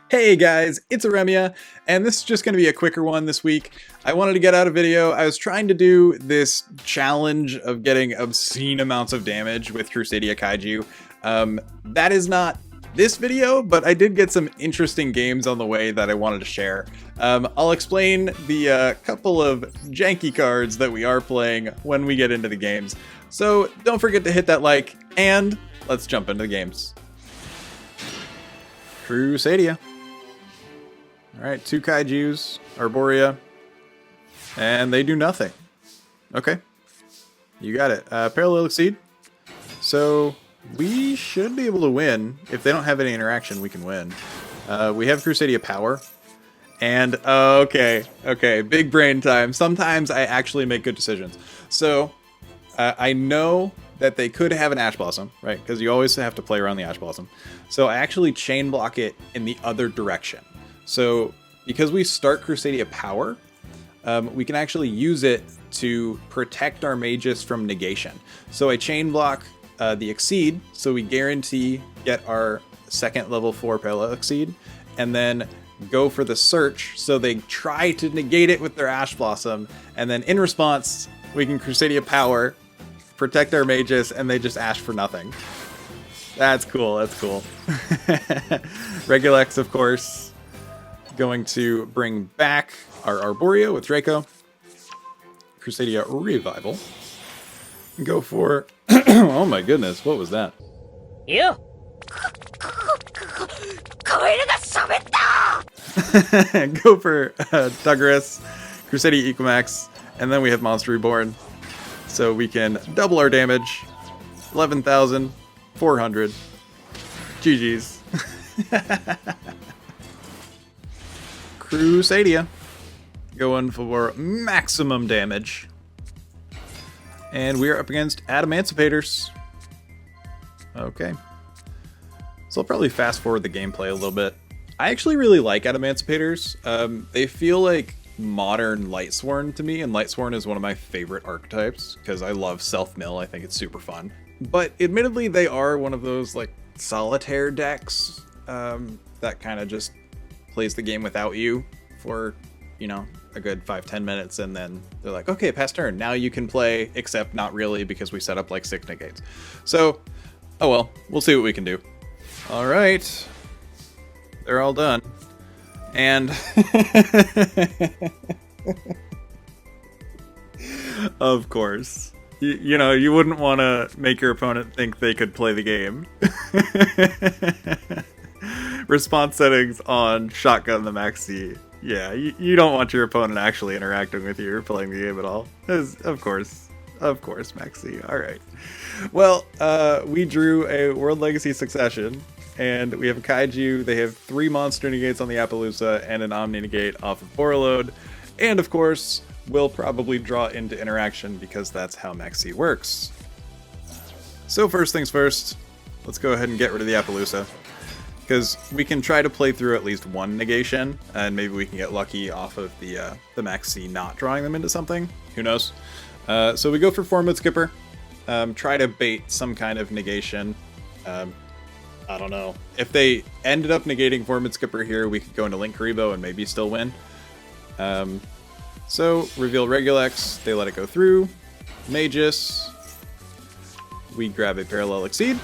Hey guys, it's Aremia, and this is just going to be a quicker one this week. I wanted to get out a video. I was trying to do this challenge of getting obscene amounts of damage with Crusadia Kaiju. That is not this video, but I did get some interesting games on the way that I wanted to share. I'll explain the couple of janky cards that we are playing when we get into the games. So don't forget to hit that like, and let's jump into the games. Crusadia. Alright, 2 Kaijus, Arboria, and they do nothing. Okay, you got it. Parallel Exceed. So, we should be able to win. If they don't have any interaction, we can win. We have Crusadia Power. And, okay, big brain time. Sometimes I actually make good decisions. So, I know that they could have an Ash Blossom, right? Because you always have to play around the Ash Blossom. So I actually chain block it in the other direction. So because we start Crusadia Power, we can actually use it to protect our mages from negation. So I chain block the Exceed, so we guarantee get our second level 4 Parallel Exceed, and then go for the Search, so they try to negate it with their Ash Blossom, and then in response, we can Crusadia Power, protect our mages, and they just Ash for nothing. That's cool, that's cool. Regilex, of course, going to bring back our Arboria with Draco. Crusadia Revival. Go for... oh my goodness, what was that? You? Go for Douglas, Crusadia Equinox, and then we have Monster Reborn. So we can double our damage. 11,400. GG's. Crusadia. Going for maximum damage. And we're up against Adamancipators. Okay. So I'll probably fast forward the gameplay a little bit. I actually really like Adamancipators. They feel like modern Lightsworn to me, and Lightsworn is one of my favorite archetypes because I love self-mill. I think it's super fun. But admittedly, they are one of those like solitaire decks that kind of just plays the game without you for, you know, a good 5-10 minutes, and then they're like, okay, pass turn. Now you can play, except not really because we set up like 6 negates. So, oh well, we'll see what we can do. All right, they're all done. And of course, you know, you wouldn't want to make your opponent think they could play the game. Response settings on Shotgun the Maxi. Yeah, you don't want your opponent actually interacting with you or playing the game at all. Of course, Maxi. All right. Well, we drew a World Legacy Succession. And we have a Kaiju. They have 3 monster negates on the Appaloosa and an Omni negate off of Borreload. And of course, we'll probably draw into interaction because that's how Maxi works. So first things first, let's go ahead and get rid of the Appaloosa. Because we can try to play through at least 1 negation, and maybe we can get lucky off of the Maxi not drawing them into something. Who knows? So we go for Formwood Skipper. Try to bait some kind of negation. I don't know. If they ended up negating Formwood Skipper here, we could go into Link Karibo and maybe still win. So, reveal Regilex. They let it go through. Magus. We grab a Parallel Exceed.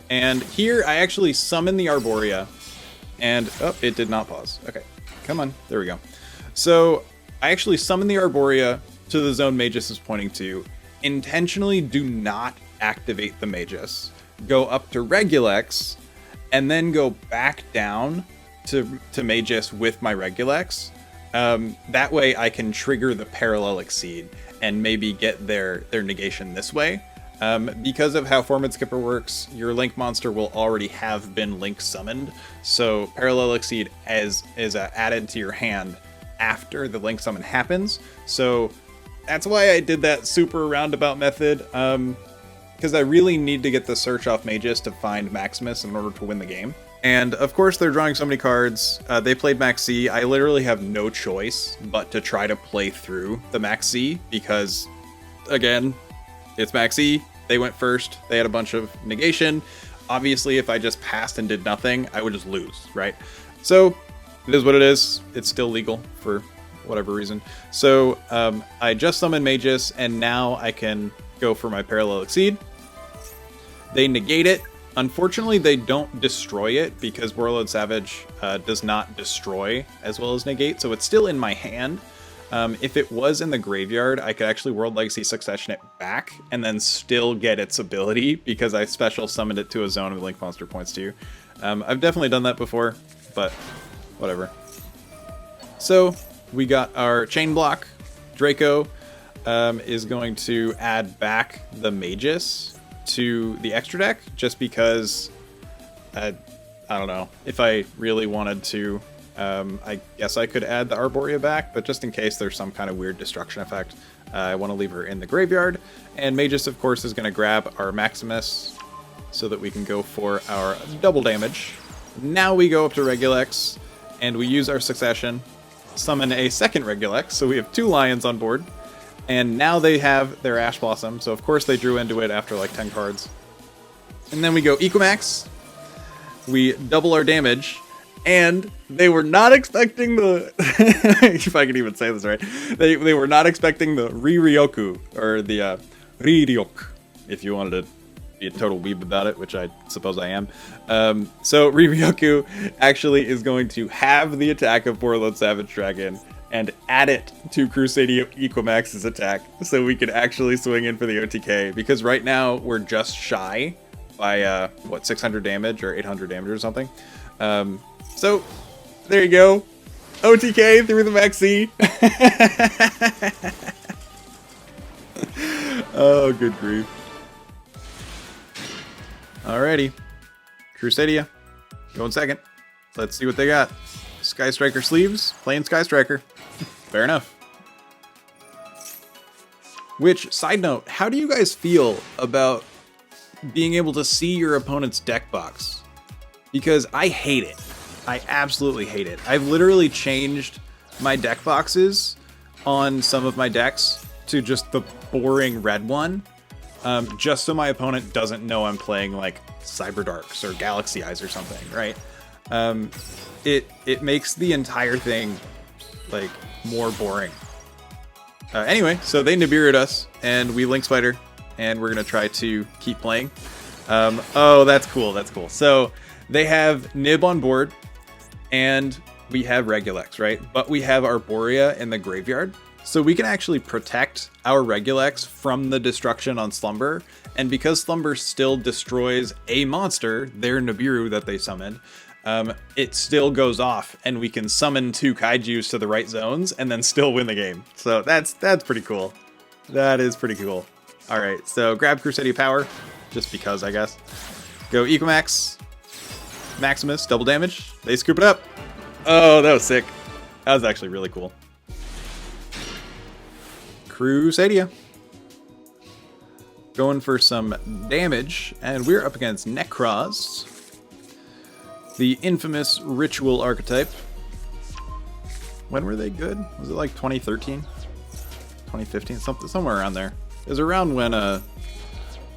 And here, I actually summon the Arboria. And, oh, it did not pause. Okay, come on. There we go. So, I actually summon the Arboria to the zone Magus is pointing to. Intentionally do not activate the Magus. Go up to Regilex, and then go back down to Magus with my Regilex. That way I can trigger the Parallel Exceed and maybe get their negation this way. Because of how Formwood Skipper works, your Link monster will already have been Link summoned, so Parallel Exceed is added to your hand after the Link summon happens. So that's why I did that super roundabout method. Because I really need to get the search off Magus to find Maximus in order to win the game. And of course they're drawing so many cards. They played Maxi. I literally have no choice but to try to play through the Maxi because, again, it's Maxi. They went first. They had a bunch of negation. obviously if I just passed and did nothing, I would just lose, right? So it is what it is. It's still legal for whatever reason. So I just summoned Magus, and now I can go for my Parallel Exceed. They negate it. Unfortunately, they don't destroy it because Warlord Savage does not destroy as well as negate, so it's still in my hand. If it was in the graveyard, I could actually World Legacy Succession it back and then still get its ability because I special summoned it to a zone of Link Monster points to you. I've definitely done that before, but whatever. So we got our Chain Block. Draco is going to add back the Magus to the extra deck just because I don't know if I really wanted to. I guess I could add the Arboria back, but just in case there's some kind of weird destruction effect, I want to leave her in the graveyard. And Magus, of course, is going to grab our Maximus so that we can go for our double damage. Now we go up to Regulex, and we use our Succession, summon a second Regulex, so we have 2 lions on board. And now they have their Ash Blossom, so of course they drew into it after like 10 cards. And then we go Ecomax, we double our damage, and they were not expecting the... if I can even say this right. They were not expecting the Riryoku, or the Riryoku, if you wanted to be a total weeb about it, which I suppose I am. So Riryoku actually is going to have the attack of Warlord Savage Dragon and add it to Crusadia Ecomax's attack, so we could actually swing in for the OTK, because right now we're just shy by, what, 600 damage or 800 damage or something. So, there you go. OTK through the Maxi. Oh, good grief. Alrighty. Crusadia, going second. Let's see what they got. Sky Striker sleeves, playing Sky Striker. Fair enough. Which, side note, how do you guys feel about being able to see your opponent's deck box? Because I hate it. I absolutely hate it. I've literally changed my deck boxes on some of my decks to just the boring red one, just so my opponent doesn't know I'm playing like Cyber Darks or Galaxy Eyes or something, right? It makes the entire thing like more boring. Anyway, so they Nibiru'd us, and we Link Spider, and we're gonna try to keep playing. Oh, that's cool. That's cool. So they have Nib on board, and we have Regulex, right? But we have Arboria in the graveyard, so we can actually protect our Regulex from the destruction on Slumber. And because Slumber still destroys a monster, their Nibiru that they summoned, it still goes off, and we can summon 2 Kaijus to the right zones and then still win the game. So that's pretty cool. That is pretty cool. All right, so grab Crusadia Power, just because, I guess. Go Ecomax, Maximus, double damage. They scoop it up. Oh, that was sick. That was actually really cool. Crusadia. Going for some damage, and we're up against Nekroz, the infamous ritual archetype. When were they good? Was it like 2013? 2015? Somewhere around there. It was around when, I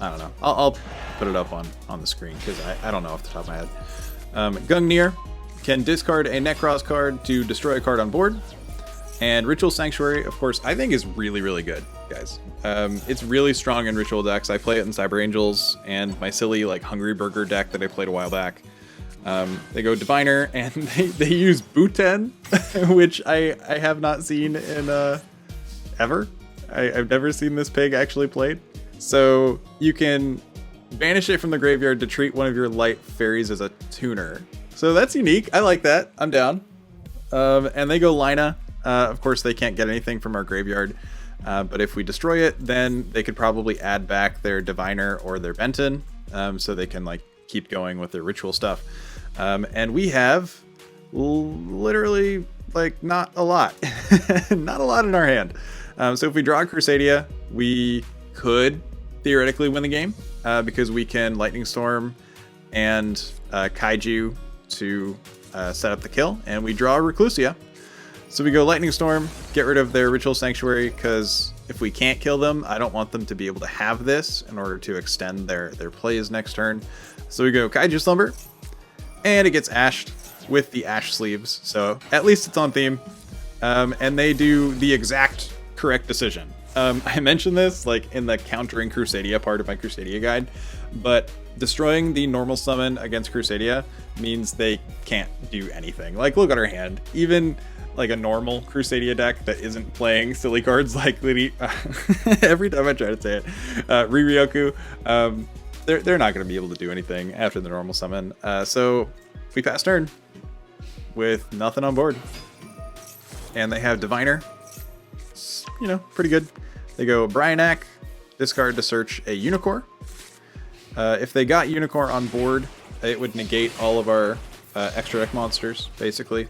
don't know. I'll put it up on the screen, because I don't know off the top of my head. Gungnir can discard a Nekroz card to destroy a card on board. And Ritual Sanctuary, of course, I think is really, really good, guys. It's really strong in Ritual decks. I play it in Cyber Angels and my silly, like, Hungry Burger deck that I played a while back. They go Diviner, and they use Buten, which I have not seen in, ever. I've never seen this pig actually played. So you can banish it from the graveyard to treat one of your light fairies as a tuner. So that's unique. I like that. I'm down. And they go Lina. Of course, they can't get anything from our graveyard. But if we destroy it, then they could probably add back their Diviner or their Benton, so they can like keep going with their ritual stuff. And we have literally like not a lot. Not a lot in our hand. So if we draw Crusadia, we could theoretically win the game, because we can Lightning Storm and Kaiju to set up the kill, and we draw Reclusia. So we go Lightning Storm, get rid of their Ritual Sanctuary, because if we can't kill them, I don't want them to be able to have this in order to extend their plays next turn. So we go Kaiju Slumber, and it gets ashed with the ash sleeves, so at least it's on theme. And they do the exact correct decision. I mentioned this like in the countering Crusadia part of my Crusadia guide, but destroying the normal summon against Crusadia means they can't do anything. Like, look at our hand. Even like a normal Crusadia deck that isn't playing silly cards like every time I try to say it, Riryoku, they're not going to be able to do anything after the normal summon. So we pass turn with nothing on board. And they have Diviner. It's, you know, pretty good. They go Bryanak, discard to search a Unicorn. If they got Unicorn on board, it would negate all of our extra deck monsters, basically.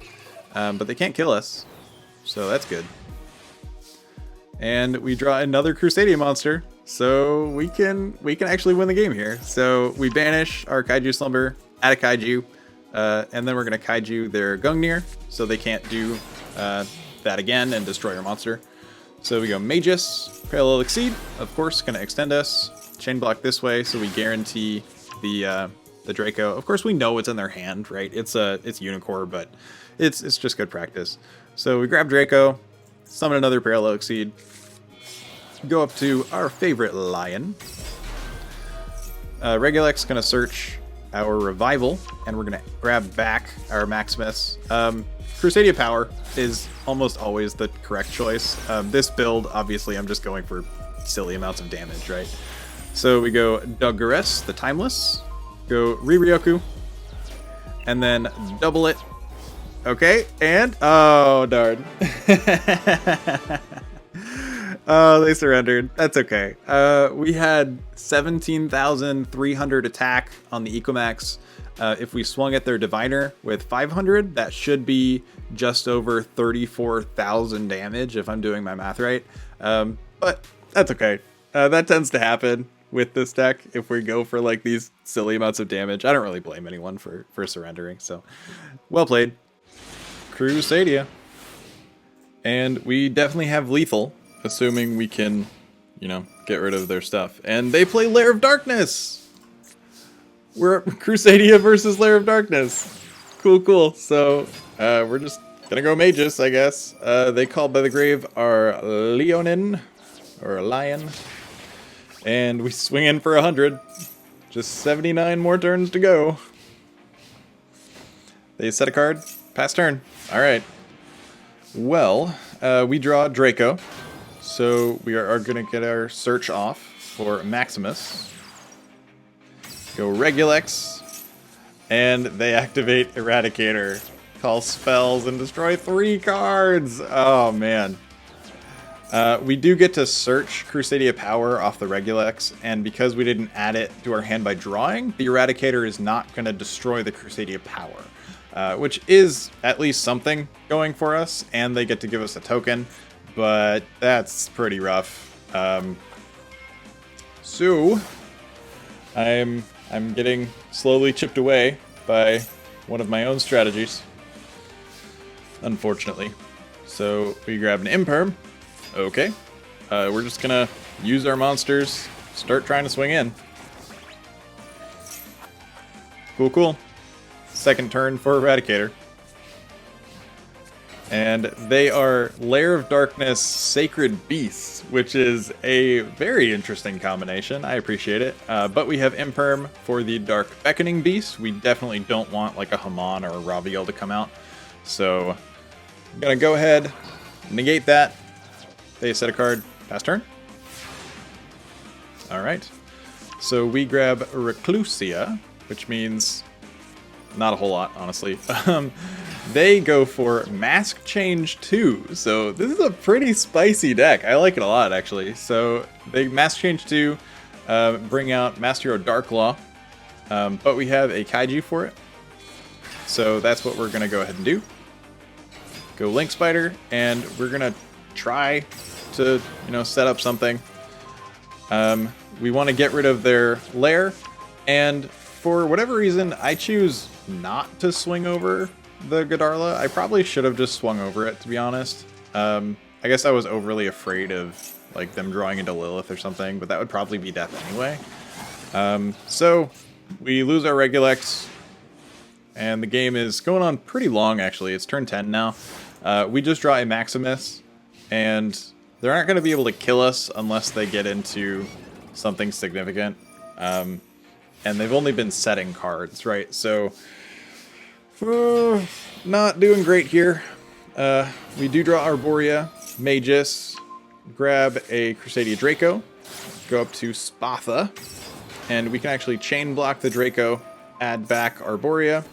But they can't kill us, so that's good. And we draw another Crusadia monster, so we can actually win the game here. So we banish our Kaiju Slumber, add a Kaiju, and then we're going to Kaiju their Gungnir, so they can't do that again and destroy our monster. So we go Magus, Parallel Exceed, of course, going to extend us. Chain block this way, so we guarantee the Draco. Of course, we know it's in their hand, right? It's Unicorn, but it's just good practice. So we grab Draco, summon another Parallel Exceed, go up to our favorite Lion. Regulek's going to search our Revival, and we're going to grab back our Maximus. Crusadia Power is almost always the correct choice. This build, obviously, I'm just going for silly amounts of damage, right? So we go Duggares, the Timeless, go Riryoku, and then double it. Okay, and oh darn. Oh, they surrendered. That's okay. We had 17,300 attack on the Ecomax. If we swung at their Diviner with 500, that should be just over 34,000 damage if I'm doing my math right. But that's okay. That tends to happen with this deck if we go for like these silly amounts of damage. I don't really blame anyone for surrendering, so well played. Crusadia. And we definitely have lethal, assuming we can, you know, get rid of their stuff. And they play Lair of Darkness! We're Crusadia versus Lair of Darkness. Cool. So, we're just gonna go Magus, I guess. They call by the grave our Leonin, or Lion. And we swing in for 100. Just 79 more turns to go. They set a card, pass turn. Alright. Well, we draw Draco. So we are going to get our search off for Maximus. Go Regulex. And they activate Eradicator. Call spells and destroy 3 cards. Oh, man. We do get to search Crusadia Power off the Regulex, and because we didn't add it to our hand by drawing, the Eradicator is not going to destroy the Crusadia Power, which is at least something going for us, and they get to give us a token, but that's pretty rough. So, I'm getting slowly chipped away by one of my own strategies, unfortunately. So, we grab an Imperm. Okay, we're just gonna use our monsters, start trying to swing in. Cool. Second turn for Eradicator. And they are Lair of Darkness Sacred Beasts, which is a very interesting combination. I appreciate it. But we have Imperm for the Dark Beckoning Beast. We definitely don't want like a Haman or a Raviel to come out. So I'm gonna go ahead, negate that. They set a card, pass turn. Alright. So we grab Reclusia, which means not a whole lot, honestly. They go for Mask Change 2. So this is a pretty spicy deck. I like it a lot, actually. So they Mask Change 2, bring out Master Hero Darklaw. But we have a Kaiju for it. So that's what we're going to go ahead and do. Go Link Spider, and we're going to try to, you know, set up something. We want to get rid of their lair, and for whatever reason, I choose not to swing over the Godarla. I probably should have just swung over it, to be honest. I guess I was overly afraid of like them drawing into Lilith or something, but that would probably be death anyway. So We lose our Regulex, and the game is going on pretty long, actually. It's turn 10 now. We just draw a Maximus, and they're not going to be able to kill us unless they get into something significant. And they've only been setting cards, right? So, not doing great here. We do draw Arboria, Magus, grab a Crusadia Draco, go up to Spatha, and we can actually chain block the Draco, add back Arboria,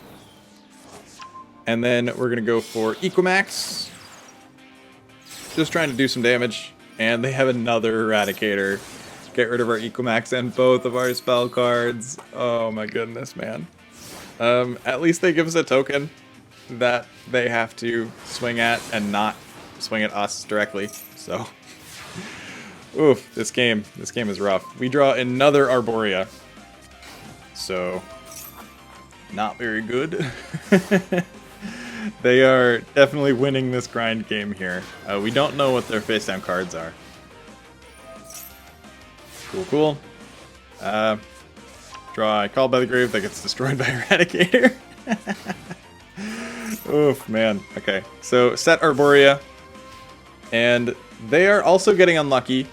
and then we're going to go for Equimax, just trying to do some damage, and they have another Eradicator. Get rid of our Equimax and both of our spell cards. Oh my goodness, man. At least they give us a token that they have to swing at and not swing at us directly, so... Oof, this game is rough. We draw another Arboria. So, not very good. They are definitely winning this grind game here. We don't know what their face down cards are. Cool. Draw a Call by the Grave that gets destroyed by Eradicator. Oof, man. Okay, so set Arboria. And they are also getting unlucky,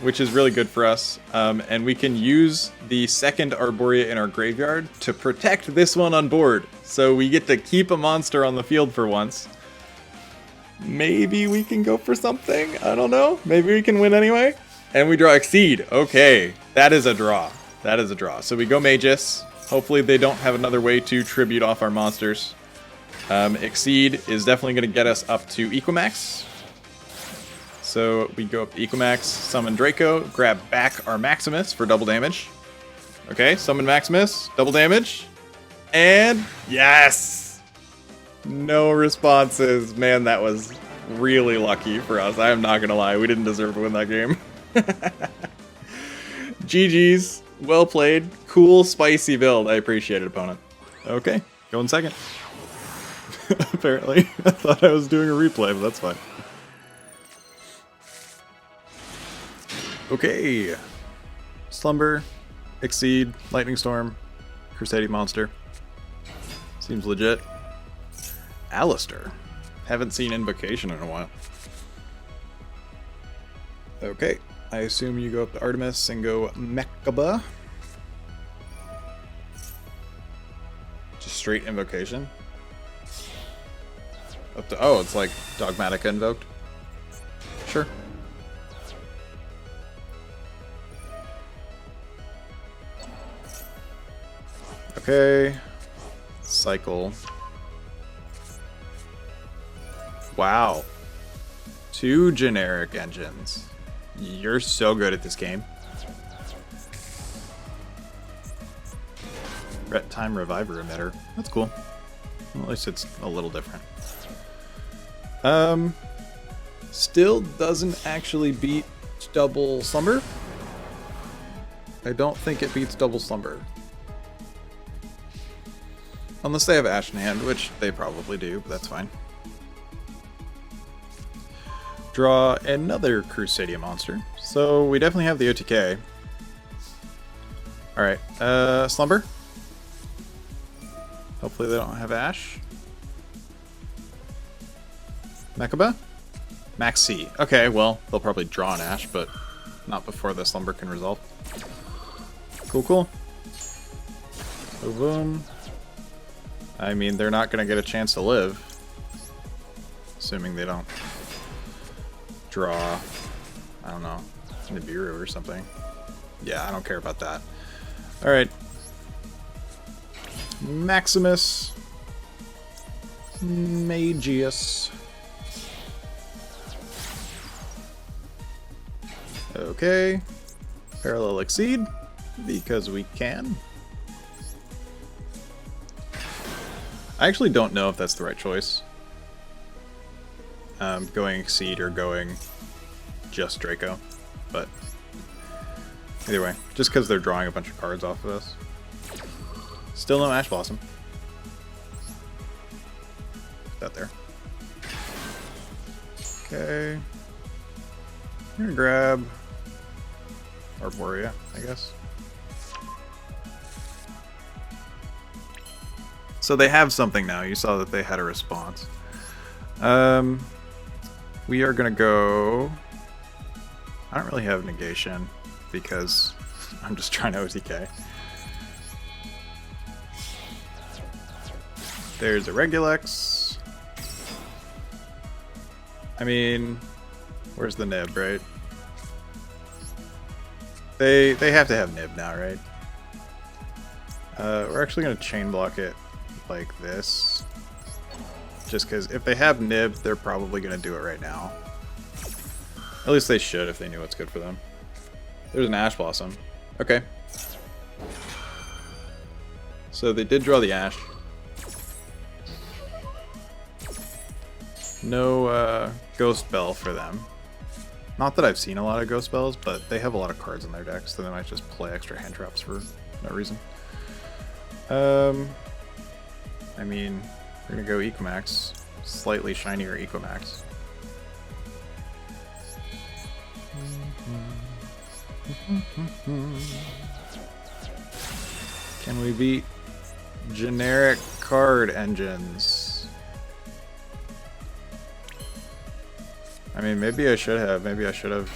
which is really good for us. And we can use the second Arboria in our graveyard to protect this one on board. So we get to keep a monster on the field for once. Maybe we can go for something? I don't know. Maybe we can win anyway. And we draw Exceed. Okay, that is a draw. That is a draw. So we go Magus. Hopefully they don't have another way to tribute off our monsters. Exceed is definitely going to get us up to Equimax. So we go up to Equimax, summon Draco, grab back our Maximus for double damage. Okay, summon Maximus, double damage. And yes! No responses. Man, that was really lucky for us. I am not going to lie. We didn't deserve to win that game. GG's. Well played. Cool, spicy build. I appreciate it, opponent. Okay, going second. Apparently. I thought I was doing a replay, but that's fine. Okay. Slumber, Exceed, Lightning Storm, Crusadia Monster. Seems legit. Alistair. Haven't seen Invocation in a while. Okay. I assume you go up to Artemis and go Mechaba. Just straight Invocation. Up to, oh, it's like Dogmatica invoked. Sure. Okay. Cycle. Wow. 2 generic engines. You're so good at this game. Ret Time Reviver Emitter. That's cool. Well, at least it's a little different. Still doesn't actually beat Double Slumber. I don't think it beats Double Slumber. Unless they have Ash in hand, which they probably do, but that's fine. Draw another Crusadia monster. So we definitely have the OTK. Alright, Slumber. Hopefully they don't have Ash. Mechaba? Maxi. Okay, well, they'll probably draw an Ash, but not before the Slumber can resolve. Cool. Boom. I mean, they're not going to get a chance to live. Assuming they don't draw, I don't know, Nibiru or something. Yeah, I don't care about that. Alright. Maximus. Magius. Okay. Parallel Exceed, because we can. I actually don't know if that's the right choice. Going Exceed or going just Draco. But either way, just because they're drawing a bunch of cards off of us. Still no Ash Blossom. Put that there. Okay. I'm gonna grab Arboria, I guess. So they have something now. You saw that they had a response. We are gonna go... I don't really have negation because I'm just trying to OTK. There's a Regulex. I mean, where's the nib, right? They have to have nib now, right? We're actually gonna chain block it like this. Just because if they have nib, they're probably gonna do it right now. At least they should if they knew what's good for them. There's an Ash Blossom. Okay. So they did draw the Ash. No Ghost Bell for them. Not that I've seen a lot of Ghost Bells, but they have a lot of cards in their decks, so they might just play extra hand traps for no reason. I mean, we're gonna go Ecomax. Slightly shinier Ecomax. Can we beat generic card engines? I mean, maybe I should have. Maybe I should have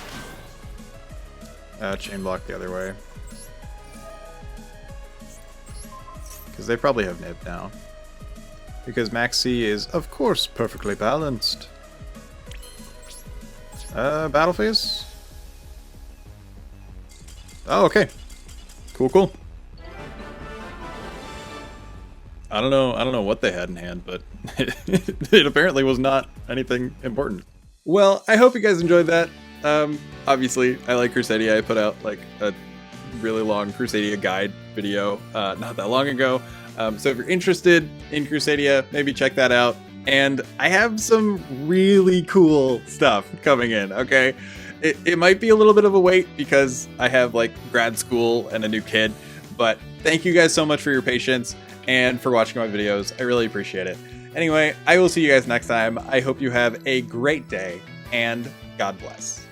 chain blocked the other way. Because they probably have nib now. Because Maxi is, of course, perfectly balanced. Battle phase? Oh, okay. Cool. I don't know what they had in hand, but it apparently was not anything important. Well, I hope you guys enjoyed that. Obviously, I like Crusadia. I put out like a really long Crusadia guide video not that long ago. So if you're interested in Crusadia, maybe check that out. And I have some really cool stuff coming in, okay? It might be a little bit of a wait because I have like grad school and a new kid, but thank you guys so much for your patience and for watching my videos. I really appreciate it. Anyway, I will see you guys next time. I hope you have a great day and God bless.